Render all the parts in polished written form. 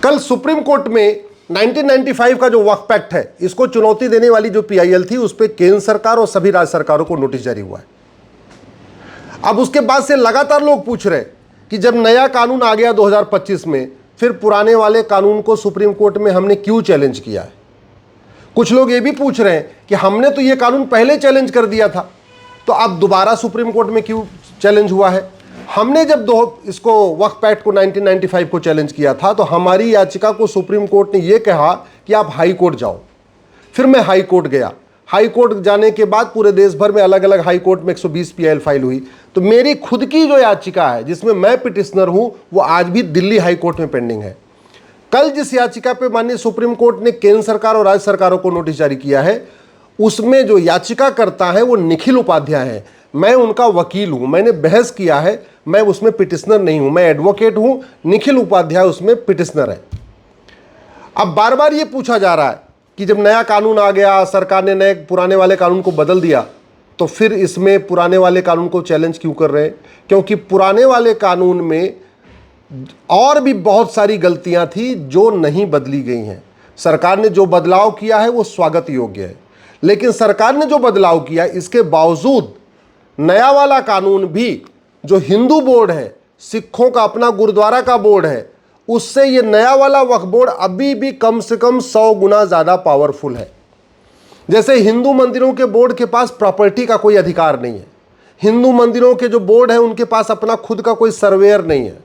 कल supreme court में 1995 का जो वक्फ एक्ट है, इसको चुनौती देने वाली जो पीआईएल थी, उस पर केंद्र सरकार और सभी राज्य सरकारों को नोटिस जारी हुआ है। अब उसके बाद से लगातार लोग पूछ रहे कि जब नया कानून आ गया 2025 में, फिर पुराने वाले कानून को सुप्रीम कोर्ट में हमने क्यों चैलेंज किया है। कुछ लोग ये भी पूछ रहे हैं कि हमने तो ये कानून पहले चैलेंज कर दिया था, तो अब दोबारा सुप्रीम कोर्ट में क्यों चैलेंज हुआ है। हमने जब इसको वक्फ एक्ट को 1995 को चैलेंज किया था, तो हमारी याचिका को सुप्रीम कोर्ट ने यह कहा कि आप हाई कोर्ट जाओ। फिर मैं हाई कोर्ट गया। हाई कोर्ट जाने के बाद पूरे देश भर में अलग अलग हाई कोर्ट में 120 पीआईएल फाइल हुई। तो मेरी खुद की जो याचिका है, जिसमें मैं पिटिशनर हूं, वो आज भी दिल्ली हाई कोर्ट में पेंडिंग है। कल जिस याचिका पे माननीय सुप्रीम कोर्ट ने केंद्र सरकार और राज्य सरकारों को नोटिस जारी किया है, उसमें जो याचिका करता है वो निखिल उपाध्याय है। मैं उनका वकील हूं, मैंने बहस किया है, मैं उसमें पिटिशनर नहीं हूं, मैं एडवोकेट हूं। निखिल उपाध्याय उसमें पिटिशनर है। अब बार बार ये पूछा जा रहा है कि जब नया कानून आ गया, सरकार ने नए पुराने वाले कानून को बदल दिया, तो फिर इसमें पुराने वाले कानून को चैलेंज क्यों कर रहे हैं। क्योंकि पुराने वाले कानून में और भी बहुत सारी गलतियां थी जो नहीं बदली गई हैं। सरकार ने जो बदलाव किया है वो स्वागत योग्य है, लेकिन सरकार ने जो बदलाव किया, इसके बावजूद नया वाला कानून भी, जो हिंदू बोर्ड है, सिखों का अपना गुरुद्वारा का बोर्ड है, उससे ये नया वाला वक्फ बोर्ड अभी भी कम से कम 100 गुना ज़्यादा पावरफुल है। जैसे हिंदू मंदिरों के बोर्ड के पास प्रॉपर्टी का कोई अधिकार नहीं है, हिंदू मंदिरों के जो बोर्ड है उनके पास अपना खुद का कोई सर्वेयर नहीं है,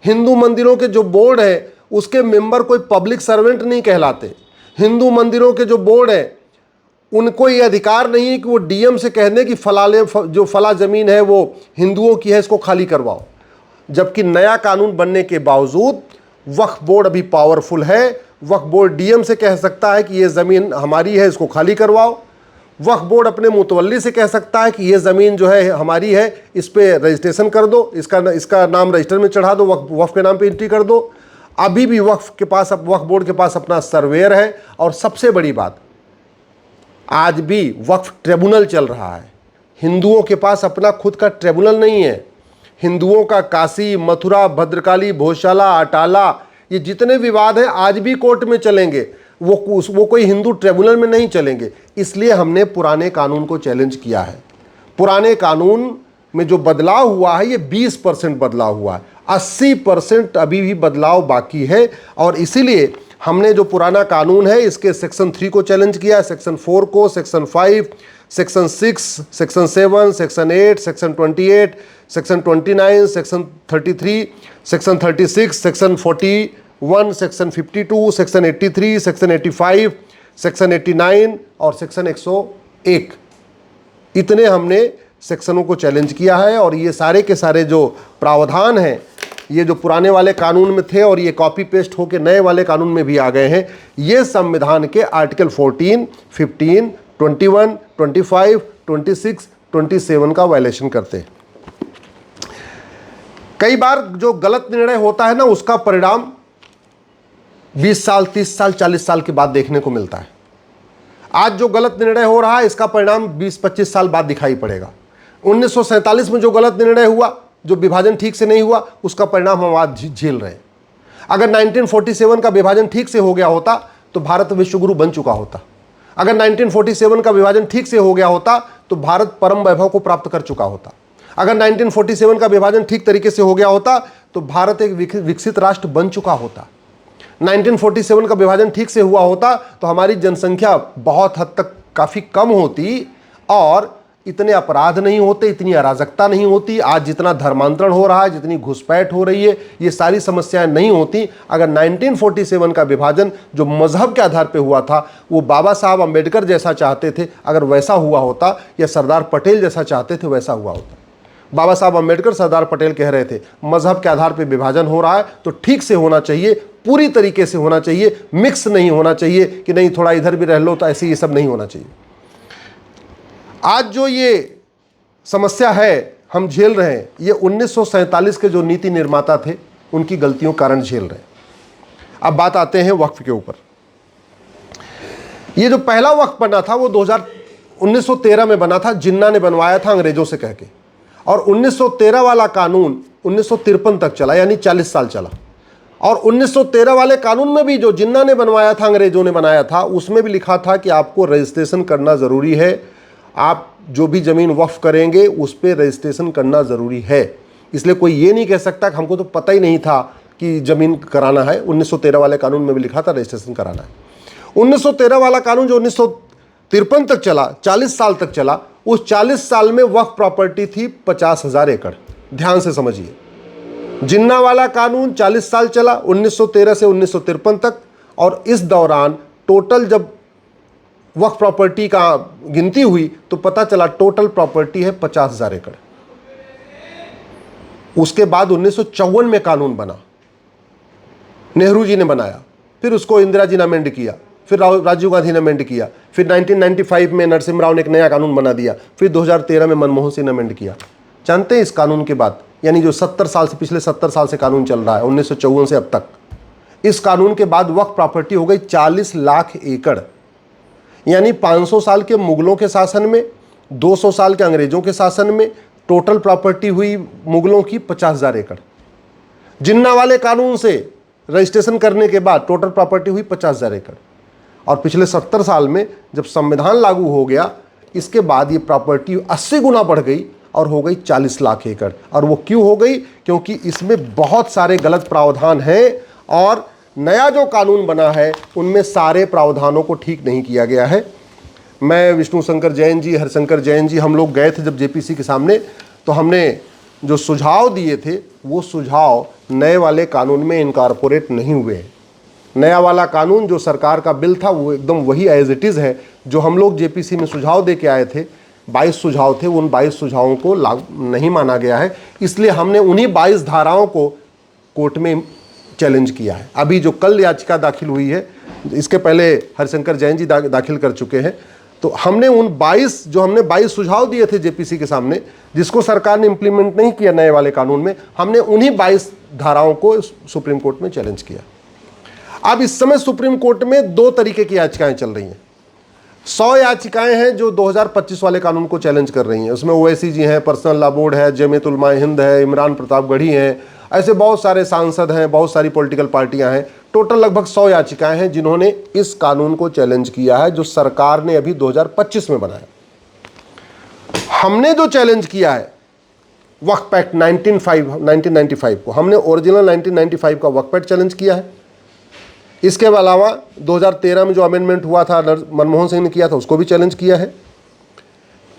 हिंदू मंदिरों के जो बोर्ड है उसके मेंबर कोई पब्लिक सर्वेंट नहीं कहलाते, हिंदू मंदिरों के जो बोर्ड है उनको ये अधिकार नहीं है कि वो डीएम से कह दें कि जो फला ज़मीन है वो हिंदुओं की है, इसको खाली करवाओ। जबकि नया कानून बनने के बावजूद वक्फ बोर्ड अभी पावरफुल है। वक्फ बोर्ड डीएम से कह सकता है कि ये ज़मीन हमारी है, इसको खाली करवाओ। वक्फ बोर्ड अपने मुतवल्ली से कह सकता है कि ये ज़मीन जो है हमारी है, इस पर रजिस्ट्रेशन कर दो, इसका नाम रजिस्टर में चढ़ा दो, वक्फ के नाम पे एंट्री कर दो। अभी भी वक्फ बोर्ड के पास अपना सर्वेयर है। और सबसे बड़ी बात, आज भी वक्फ ट्रिब्यूनल चल रहा है। हिंदुओं के पास अपना खुद का ट्रिब्यूनल नहीं है। हिंदुओं का काशी, मथुरा, भद्रकाली, भोजशाला, अटाला, ये जितने विवाद हैं आज भी कोर्ट में चलेंगे, वो कोई हिंदू ट्रिब्यूनल में नहीं चलेंगे। इसलिए हमने पुराने कानून को चैलेंज किया है। पुराने कानून में जो बदलाव हुआ है ये 20% बदलाव हुआ है, 80% अभी भी बदलाव बाकी है। और इसीलिए हमने जो पुराना कानून है इसके सेक्शन 3 को चैलेंज किया है, सेक्शन 4 को, section 5, section 6, section 7, section 8, section 28, section 29, section 33, section 36, section 41, section 52, section 83, section 85, section 89 और सेक्शन 101। इतने हमने सेक्शनों को चैलेंज किया है। और ये सारे के सारे जो प्रावधान हैं, ये जो पुराने वाले कानून में थे और ये कॉपी पेस्ट होकर नए वाले कानून में भी आ गए हैं, ये संविधान के आर्टिकल 14, 15, 21, 25, 26, 27 का वायलेशन करते हैं। कई बार जो गलत निर्णय होता है ना, उसका परिणाम 20 साल, 30 साल, 40 साल के बाद देखने को मिलता है। आज जो गलत निर्णय हो रहा है इसका परिणाम 20-25 साल बाद दिखाई पड़ेगा। 1947 में जो गलत निर्णय हुआ, जो विभाजन ठीक से नहीं हुआ, उसका परिणाम हम आज झेल रहे हैं। अगर 1947 का विभाजन ठीक से हो गया होता तो भारत विश्वगुरु बन चुका होता। अगर 1947 का विभाजन ठीक से हो गया होता तो भारत परम वैभव को प्राप्त कर चुका होता। अगर 1947 का विभाजन ठीक तरीके से हो गया होता तो भारत एक विकसित राष्ट्र बन चुका होता। 1947 का विभाजन ठीक से हुआ होता तो हमारी जनसंख्या बहुत हद तक काफ़ी कम होती और इतने अपराध नहीं होते, इतनी अराजकता नहीं होती। आज जितना धर्मांतरण हो रहा है, जितनी घुसपैठ हो रही है, ये सारी समस्याएं नहीं होती अगर 1947 का विभाजन जो मजहब के आधार पे हुआ था, वो बाबा साहब अम्बेडकर जैसा चाहते थे, अगर वैसा हुआ होता, या सरदार पटेल जैसा चाहते थे वैसा हुआ होता। बाबा साहब अम्बेडकर, सरदार पटेल कह रहे थे मजहब के आधार पर विभाजन हो रहा है तो ठीक से होना चाहिए, पूरी तरीके से होना चाहिए, मिक्स नहीं होना चाहिए कि नहीं थोड़ा इधर भी रह लो, तो ऐसे ये सब नहीं होना चाहिए। आज जो ये समस्या है हम झेल रहे हैं, ये 1947 के जो नीति निर्माता थे उनकी गलतियों के कारण झेल रहे हैं। अब बात आते हैं वक्फ के ऊपर। ये जो पहला वक्फ बना था वो 1913 में बना था, जिन्ना ने बनवाया था अंग्रेजों से कह के। और 1913 वाला कानून 1953 तक चला, यानी 40 साल चला। और 1913 वाले कानून में भी जो जिन्ना ने बनवाया था, अंग्रेजों ने बनाया था, उसमें भी लिखा था कि आपको रजिस्ट्रेशन करना ज़रूरी है। आप जो भी ज़मीन वक्फ करेंगे उस पर रजिस्ट्रेशन करना ज़रूरी है। इसलिए कोई ये नहीं कह सकता कि हमको तो पता ही नहीं था कि ज़मीन कराना है। 1913 वाले कानून में भी लिखा था रजिस्ट्रेशन कराना है। 1913 वाला कानून जो 1953 तक चला, 40 साल तक चला, उस 40 साल में वक्फ प्रॉपर्टी थी 50,000 एकड़। ध्यान से समझिए, जिन्ना वाला कानून 40 साल चला, 1913 से 1953 तक, और इस दौरान टोटल जब वक्फ प्रॉपर्टी का गिनती हुई तो पता चला टोटल प्रॉपर्टी है 50,000 एकड़। उसके बाद 1954 में कानून बना, नेहरू जी ने बनाया, फिर उसको इंदिरा जी ने अमेंड किया, फिर राजीव गांधी ने अमेंड किया, फिर 1995 में नरसिम्हा राव ने एक नया कानून बना दिया, फिर 2013 में मनमोहन सिंह ने अमेंड किया। जानते हैं इस कानून के बाद, यानी जो 70 साल से, पिछले 70 साल से कानून चल रहा है, 1954 से अब तक, इस कानून के बाद वक्फ प्रॉपर्टी हो गई 40 लाख एकड़। यानी 500 साल के मुगलों के शासन में, 200 साल के अंग्रेजों के शासन में टोटल प्रॉपर्टी हुई मुगलों की 50,000 एकड़। जिन्ना वाले कानून से रजिस्ट्रेशन करने के बाद टोटल प्रॉपर्टी हुई 50,000 एकड़। और पिछले 70 साल में जब संविधान लागू हो गया, इसके बाद ये प्रॉपर्टी 80 गुना बढ़ गई और हो गई 40 लाख एकड़। और वो क्यों हो गई? क्योंकि इसमें बहुत सारे गलत प्रावधान हैं और नया जो कानून बना है उनमें सारे प्रावधानों को ठीक नहीं किया गया है। मैं, विष्णु शंकर जैन जी, हरिशंकर जैन जी, हम लोग गए थे जब जेपीसी के सामने, तो हमने जो सुझाव दिए थे वो सुझाव नए वाले कानून में इनकॉर्पोरेट नहीं हुए हैं। नया वाला कानून जो सरकार का बिल था वो एकदम वही एज इट इज़ है। जो हम लोग जेपीसी में सुझाव दे के आए थे, 22 सुझाव थे, उन 22 सुझावों को लागू नहीं माना गया है। इसलिए हमने उन्हीं 22 धाराओं को कोर्ट में चैलेंज किया है। अभी जो कल याचिका दाखिल हुई है, इसके पहले हरिशंकर जैन जी दाखिल कर चुके हैं, तो हमने उन 22 सुझाव दिए थे जेपीसी के सामने, जिसको सरकार ने इंप्लीमेंट नहीं किया नए वाले कानून में, हमने उन्हीं 22 धाराओं को सुप्रीम कोर्ट में चैलेंज किया। अब इस समय सुप्रीम कोर्ट में 2 तरीके की याचिकाएं चल रही हैं। 100 याचिकाएं हैं जो 2025 वाले कानून को चैलेंज कर रही हैं। उसमें ओवैसी जी हैं, पर्सनल लॉ बोर्ड है, जमीयत उलमा हिंद है, इमरान प्रतापगढ़ी हैं, ऐसे बहुत सारे सांसद हैं, बहुत सारी पॉलिटिकल पार्टियां हैं। टोटल लगभग 100 याचिकाएं हैं जिन्होंने इस कानून को चैलेंज किया है जो सरकार ने अभी 2025 में बनाया। हमने जो चैलेंज किया है वक्फ एक्ट 1995 को, हमने ओरिजिनल 1995 का वक्फ एक्ट चैलेंज किया है। इसके अलावा 2013 में जो अमेंडमेंट हुआ था, मनमोहन सिंह ने किया था, उसको भी चैलेंज किया है।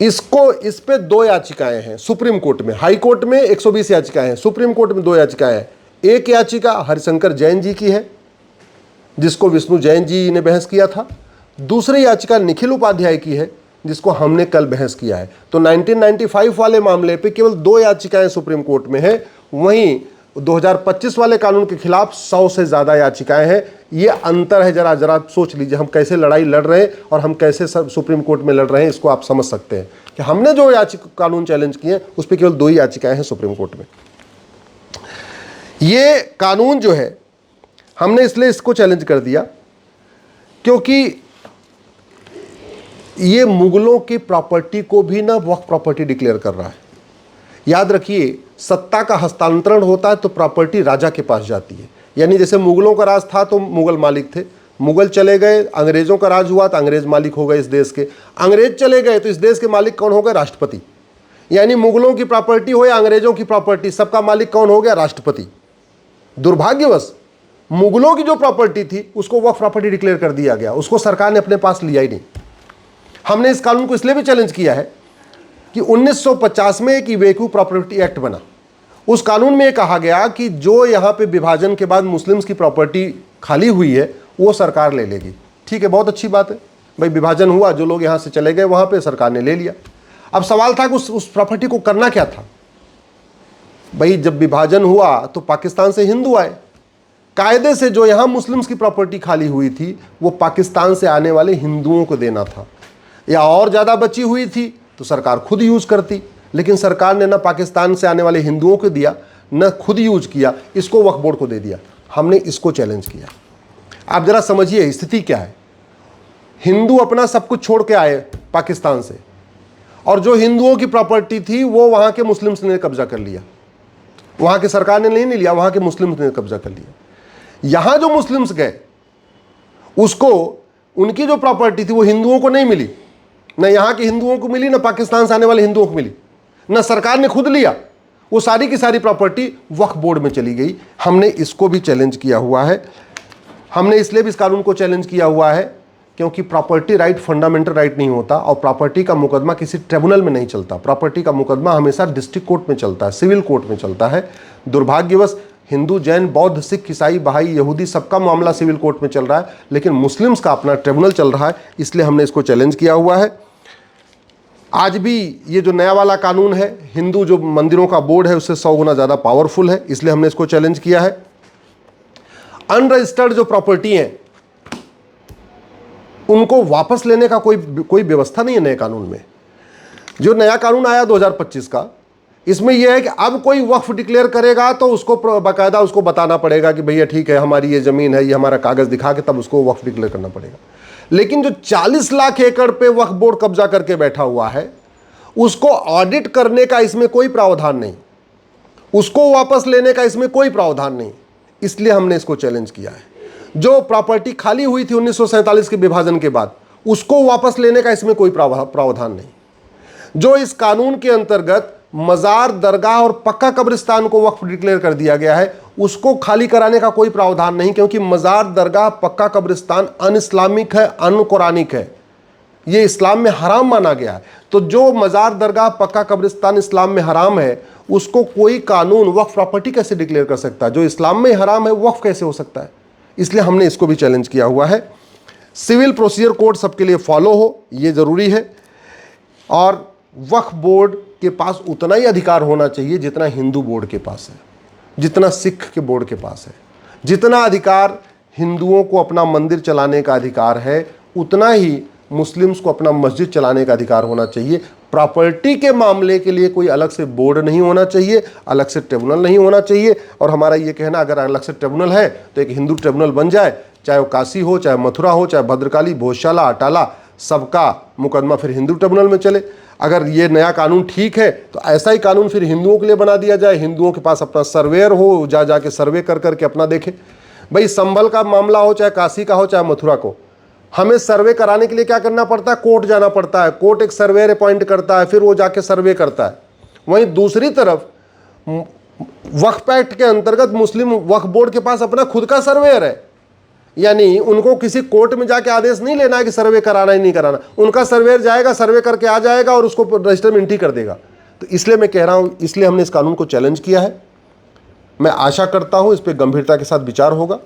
इस पे 2 याचिकाएं हैं सुप्रीम कोर्ट में। हाई कोर्ट में 120 याचिकाएं हैं, सुप्रीम कोर्ट में 2 याचिकाएं हैं। एक याचिका हरिशंकर जैन जी की है जिसको विष्णु जैन जी ने बहस किया था। दूसरी याचिका निखिल उपाध्याय की है जिसको हमने कल बहस किया है। तो 1995 वाले मामले पे केवल 2 याचिकाएं सुप्रीम कोर्ट में है, वहीं 2025 वाले कानून के खिलाफ 100 से ज़्यादा याचिकाएं हैं। ये अंतर है, जरा सोच लीजिए, हम कैसे लड़ाई लड़ रहे हैं और हम कैसे सुप्रीम कोर्ट में लड़ रहे हैं। इसको आप समझ सकते हैं कि हमने जो कानून चैलेंज किए उस पर केवल 2 ही याचिकाएं हैं सुप्रीम कोर्ट में। ये कानून जो है हमने इसलिए इसको चैलेंज कर दिया क्योंकि ये मुगलों की प्रॉपर्टी को भी ना वक्फ प्रॉपर्टी डिक्लेयर कर रहा है। याद रखिए, सत्ता का हस्तांतरण होता है तो प्रॉपर्टी राजा के पास जाती है। यानी जैसे मुगलों का राज था तो मुगल मालिक थे, मुगल चले गए, अंग्रेजों का राज हुआ तो अंग्रेज मालिक हो गए इस देश के, अंग्रेज चले गए तो इस देश के मालिक कौन हो गए? राष्ट्रपति। यानी मुगलों की प्रॉपर्टी हो या अंग्रेजों की प्रॉपर्टी, सबका मालिक कौन हो गया? राष्ट्रपति। दुर्भाग्यवश मुगलों की जो प्रॉपर्टी थी उसको वक्फ प्रॉपर्टी डिक्लेयर कर दिया गया, उसको सरकार ने अपने पास लिया ही नहीं। हमने इस कानून को इसलिए भी चैलेंज किया है कि 1950 में एक इवेक्यू प्रॉपर्टी एक्ट बना। उस कानून में कहा गया कि जो यहाँ पे विभाजन के बाद मुस्लिम्स की प्रॉपर्टी खाली हुई है वो सरकार ले लेगी। ठीक है, बहुत अच्छी बात है भाई, विभाजन हुआ, जो लोग यहाँ से चले गए वहाँ पे सरकार ने ले लिया। अब सवाल था कि उस प्रॉपर्टी को करना क्या था भाई? जब विभाजन हुआ तो पाकिस्तान से हिंदू आए, कायदे से जो यहाँ मुस्लिम्स की प्रॉपर्टी खाली हुई थी वो पाकिस्तान से आने वाले हिंदुओं को देना था, या और ज़्यादा बची हुई थी तो सरकार खुद यूज़ करती। लेकिन सरकार ने ना पाकिस्तान से आने वाले हिंदुओं को दिया, न खुद यूज किया, इसको वक्फ बोर्ड को दे दिया। हमने इसको चैलेंज किया। आप ज़रा समझिए स्थिति क्या है। हिंदू अपना सब कुछ छोड़ के आए पाकिस्तान से, और जो हिंदुओं की प्रॉपर्टी थी वो वहाँ के मुस्लिम्स ने कब्जा कर लिया। वहाँ की सरकार ने नहीं लिया, वहाँ के मुस्लिम्स ने कब्जा कर लिया। यहां जो मुस्लिम्स गए उसको उनकी जो प्रॉपर्टी थी वो हिंदुओं को नहीं मिली, न यहां के हिंदुओं को मिली, न पाकिस्तान से आने वाले हिंदुओं को मिली, न सरकार ने खुद लिया। वो सारी की सारी प्रॉपर्टी वक्फ बोर्ड में चली गई। हमने इसको भी चैलेंज किया हुआ है। हमने इसलिए भी इस कानून को चैलेंज किया हुआ है क्योंकि प्रॉपर्टी राइट फंडामेंटल राइट नहीं होता और प्रॉपर्टी का मुकदमा किसी ट्रिब्यूनल में नहीं चलता। प्रॉपर्टी का मुकदमा हमेशा डिस्ट्रिक्ट कोर्ट में चलता है, सिविल कोर्ट में चलता है। दुर्भाग्यवश हिंदू, जैन, बौद्ध, सिख, ईसाई, बहाई, यहूदी सबका मामला सिविल कोर्ट में चल रहा है, लेकिन मुस्लिम्स का अपना ट्रिब्यूनल चल रहा है। इसलिए हमने इसको चैलेंज किया हुआ है। आज भी ये जो नया वाला कानून है, हिंदू जो मंदिरों का बोर्ड है उससे 100 गुना ज़्यादा पावरफुल है, इसलिए हमने इसको चैलेंज किया है। अनरजिस्टर्ड जो प्रॉपर्टी है उनको वापस लेने का कोई व्यवस्था नहीं है नए कानून में। जो नया कानून आया 2025 का, इसमें यह है कि अब कोई वक्फ डिक्लेयर करेगा तो उसको बाकायदा उसको बताना पड़ेगा कि भैया ठीक है, हमारी ये ज़मीन है, ये हमारा कागज़ दिखा के तब उसको वक्फ डिक्लेयर करना पड़ेगा। लेकिन जो 40 लाख एकड़ पे वक्फ बोर्ड कब्जा करके बैठा हुआ है उसको ऑडिट करने का इसमें कोई प्रावधान नहीं, उसको वापस लेने का इसमें कोई प्रावधान नहीं। इसलिए हमने इसको चैलेंज किया है। जो प्रॉपर्टी खाली हुई थी 1947 के विभाजन के बाद, उसको वापस लेने का इसमें कोई प्रावधान नहीं। जो इस कानून के अंतर्गत मज़ार, दरगाह और पक्का कब्रिस्तान को वक्फ डिक्लेयर कर दिया गया है, उसको खाली कराने का कोई प्रावधान नहीं, क्योंकि मज़ार, दरगाह, पक्का कब्रिस्तान अन इस्लामिक है, अन कुरानिक है, ये इस्लाम में हराम माना गया है। तो जो मज़ार, दरगाह, पक्का कब्रिस्तान इस्लाम में हराम है, उसको कोई कानून वक्फ प्रॉपर्टी कैसे डिक्लेयर कर सकता है? जो इस्लाम में हराम है वक्फ कैसे हो सकता है? इसलिए हमने इसको भी चैलेंज किया हुआ है। सिविल प्रोसीजर कोड सबके लिए फॉलो हो, ये ज़रूरी है। और वक्फ बोर्ड के पास उतना ही अधिकार होना चाहिए जितना हिंदू बोर्ड के पास है, जितना सिख के बोर्ड के पास है। जितना अधिकार हिंदुओं को अपना मंदिर चलाने का अधिकार है, उतना ही मुस्लिम्स को अपना मस्जिद चलाने का अधिकार होना चाहिए। प्रॉपर्टी के मामले के लिए कोई अलग से बोर्ड नहीं होना चाहिए, अलग से ट्रिब्यूनल नहीं होना चाहिए। और हमारा ये कहना, अगर अलग से ट्रिब्यूनल है तो एक हिंदू ट्रिब्यूनल बन जाए, चाहे वो काशी हो, चाहे मथुरा हो, चाहे भद्रकाली, भोजशाला, अटाला, सबका मुकदमा फिर हिंदू ट्रिब्यूनल में चले। अगर ये नया कानून ठीक है तो ऐसा ही कानून फिर हिंदुओं के लिए बना दिया जाए, हिंदुओं के पास अपना सर्वेयर हो, जाके सर्वे कर करके अपना देखे। भाई संभल का मामला हो, चाहे काशी का हो, चाहे मथुरा को, हमें सर्वे कराने के लिए क्या करना पड़ता है? कोर्ट जाना पड़ता है। कोर्ट एक सर्वेयर अपॉइंट करता है, फिर वो जाके सर्वे करता है। वहीं दूसरी तरफ वक्फ एक्ट के अंतर्गत मुस्लिम वक्फ बोर्ड के पास अपना खुद का सर्वेयर है, यानी उनको किसी कोर्ट में जाके आदेश नहीं लेना है कि सर्वे कराना ही नहीं कराना। उनका सर्वेयर जाएगा, सर्वे करके आ जाएगा और उसको रजिस्टर में एंट्री कर देगा। तो इसलिए मैं कह रहा हूँ, इसलिए हमने इस कानून को चैलेंज किया है। मैं आशा करता हूँ इस पर गंभीरता के साथ विचार होगा।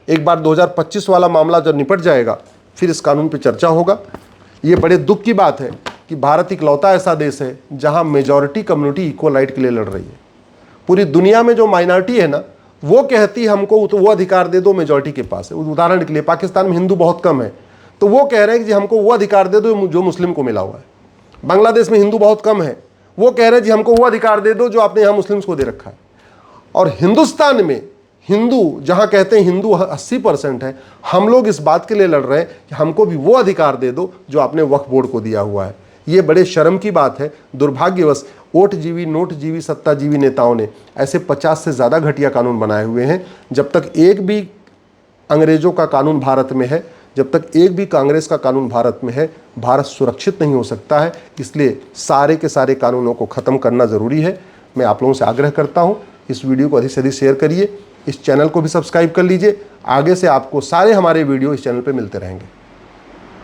एक बार 2025 वाला मामला जब निपट जाएगा फिर इस कानून पे चर्चा होगा। ये बड़े दुख की बात है कि भारत इकलौता ऐसा देश है जहां मेजॉरिटी कम्युनिटी इक्वल राइट के लिए लड़ रही है। पूरी दुनिया में जो माइनॉरिटी है ना, वो कहती है हमको तो वो अधिकार दे दो मेजॉरिटी के पास है। उदाहरण के लिए पाकिस्तान में हिंदू बहुत कम है, तो वो कह रहे हैं कि जी हमको वो अधिकार दे दो जो मुस्लिम को मिला हुआ है। बांग्लादेश में हिंदू बहुत कम है, वो कह रहे हैं जी हमको वो अधिकार दे दो जो आपने यहाँ मुस्लिम्स को दे रखा है। और हिंदुस्तान में हिंदू जहां कहते हैं हिंदू 80% है, हम लोग इस बात के लिए लड़ रहे हैं कि हमको भी वो अधिकार दे दो जो आपने वक्फ बोर्ड को दिया हुआ है। ये बड़े शर्म की बात है। दुर्भाग्यवश वोटजीवी, नोटजीवी, सत्ताजीवी नेताओं ने ऐसे 50 से ज़्यादा घटिया कानून बनाए हुए हैं। जब तक एक भी अंग्रेज़ों का कानून भारत में है, जब तक एक भी कांग्रेस का कानून भारत में है, भारत सुरक्षित नहीं हो सकता है। इसलिए सारे के सारे कानूनों को ख़त्म करना ज़रूरी है। मैं आप लोगों से आग्रह करता हूँ, इस वीडियो को अधिक से अधिक शेयर करिए, इस चैनल को भी सब्सक्राइब कर लीजिए। आगे से आपको सारे हमारे वीडियो इस चैनल पे मिलते रहेंगे।